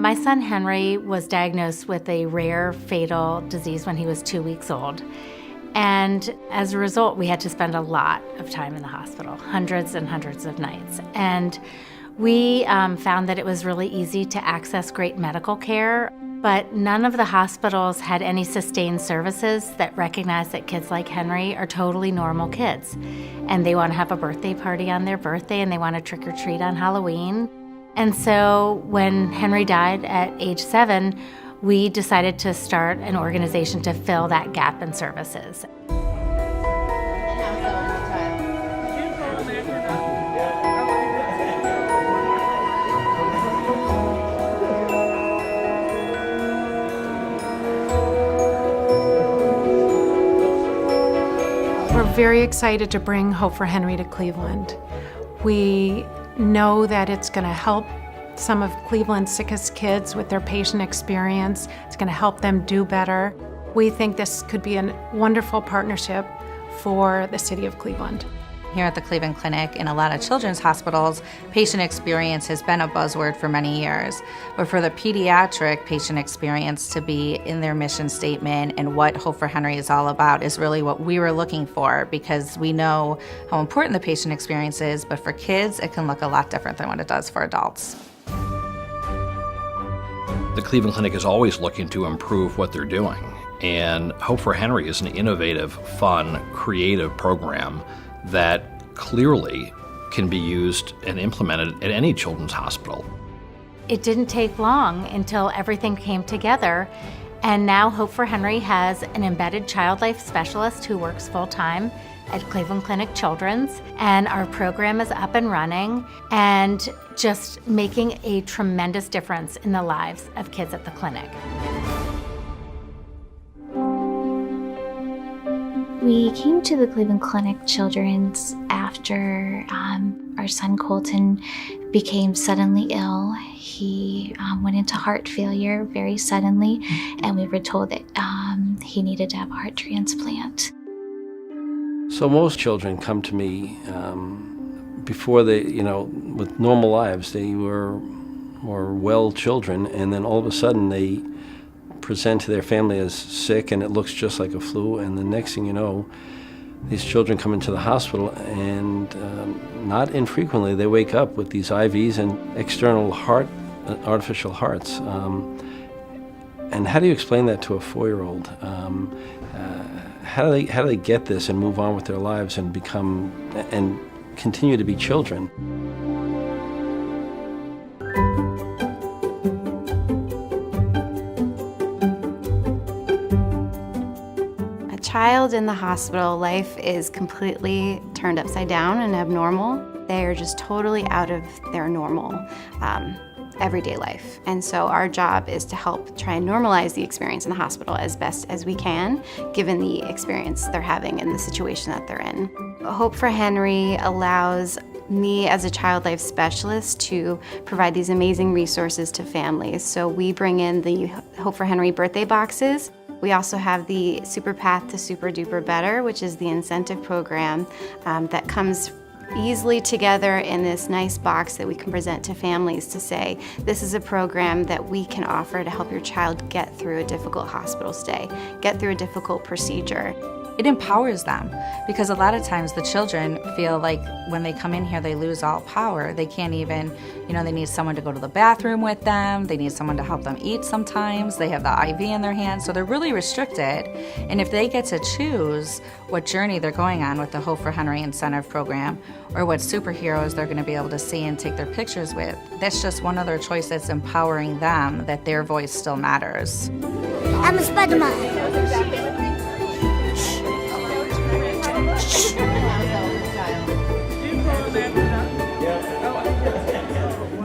My son Henry was diagnosed with a rare fatal disease when he was 2 weeks old. And as a result, we had to spend a lot of time in the hospital, hundreds and hundreds of nights. And we found that it was really easy to access great medical care, but none of the hospitals had any sustained services that recognize that kids like Henry are totally normal kids. And they want to have a birthday party on their birthday, and they want to trick or treat on Halloween. And so when Henry died at age 7, we decided to start an organization to fill that gap in services. We're very excited to bring Hope for Henry to Cleveland. We know that it's going to help some of Cleveland's sickest kids with their patient experience. It's going to help them do better. We think this could be a wonderful partnership for the city of Cleveland. Here at the Cleveland Clinic, in a lot of children's hospitals, patient experience has been a buzzword for many years. But for the pediatric patient experience to be in their mission statement and what Hope for Henry is all about is really what we were looking for, because we know how important the patient experience is, but for kids, it can look a lot different than what it does for adults. The Cleveland Clinic is always looking to improve what they're doing. And Hope for Henry is an innovative, fun, creative program that clearly can be used and implemented at any children's hospital. It didn't take long until everything came together, and now Hope for Henry has an embedded child life specialist who works full-time at Cleveland Clinic Children's, and our program is up and running and just making a tremendous difference in the lives of kids at the clinic. We came to the Cleveland Clinic Children's after our son Colton became suddenly ill. He went into heart failure very suddenly, and we were told that he needed to have a heart transplant. So most children come to me before they, with normal lives, they were well children, and then all of a sudden they present to their family as sick and it looks just like a flu, and the next thing you know, these children come into the hospital, and not infrequently they wake up with these IVs and external artificial hearts. And how do you explain that to a 4-year-old? How do they get this and move on with their lives and continue to be children? Child in the hospital, life is completely turned upside down and abnormal. They are just totally out of their normal everyday life. And so our job is to help try and normalize the experience in the hospital as best as we can, given the experience they're having and the situation that they're in. Hope for Henry allows me as a child life specialist to provide these amazing resources to families. So we bring in the Hope for Henry birthday boxes. We also have the Super Path to Super Duper Better, which is the incentive program that comes easily together in this nice box that we can present to families to say, this is a program that we can offer to help your child get through a difficult hospital stay, get through a difficult procedure. It empowers them, because a lot of times the children feel like when they come in here they lose all power. They can't even, they need someone to go to the bathroom with them, they need someone to help them eat sometimes, they have the IV in their hand, so they're really restricted. And if they get to choose what journey they're going on with the Hope for Henry incentive program, or what superheroes they're going to be able to see and take their pictures with, that's just one other choice that's empowering them, that their voice still matters. I'm a Spider-Man.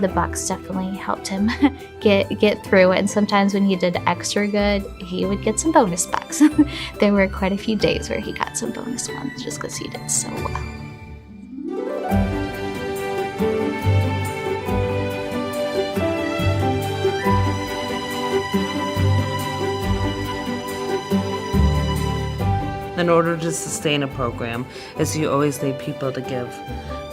The box definitely helped him get through it, and sometimes when he did extra good, he would get some bonus bucks. There were quite a few days where he got some bonus ones just because he did so well. The in order to sustain a program is you always need people to give.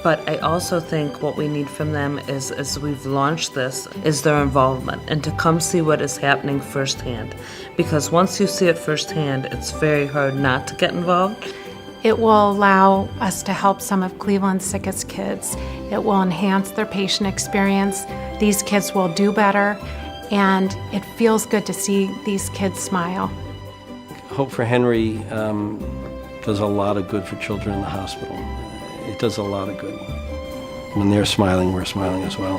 But I also think what we need from them is, as we've launched this, is their involvement and to come see what is happening firsthand. Because once you see it firsthand, it's very hard not to get involved. It will allow us to help some of Cleveland's sickest kids. It will enhance their patient experience. These kids will do better, and it feels good to see these kids smile. Hope for Henry does a lot of good for children in the hospital. It does a lot of good. When they're smiling, we're smiling as well.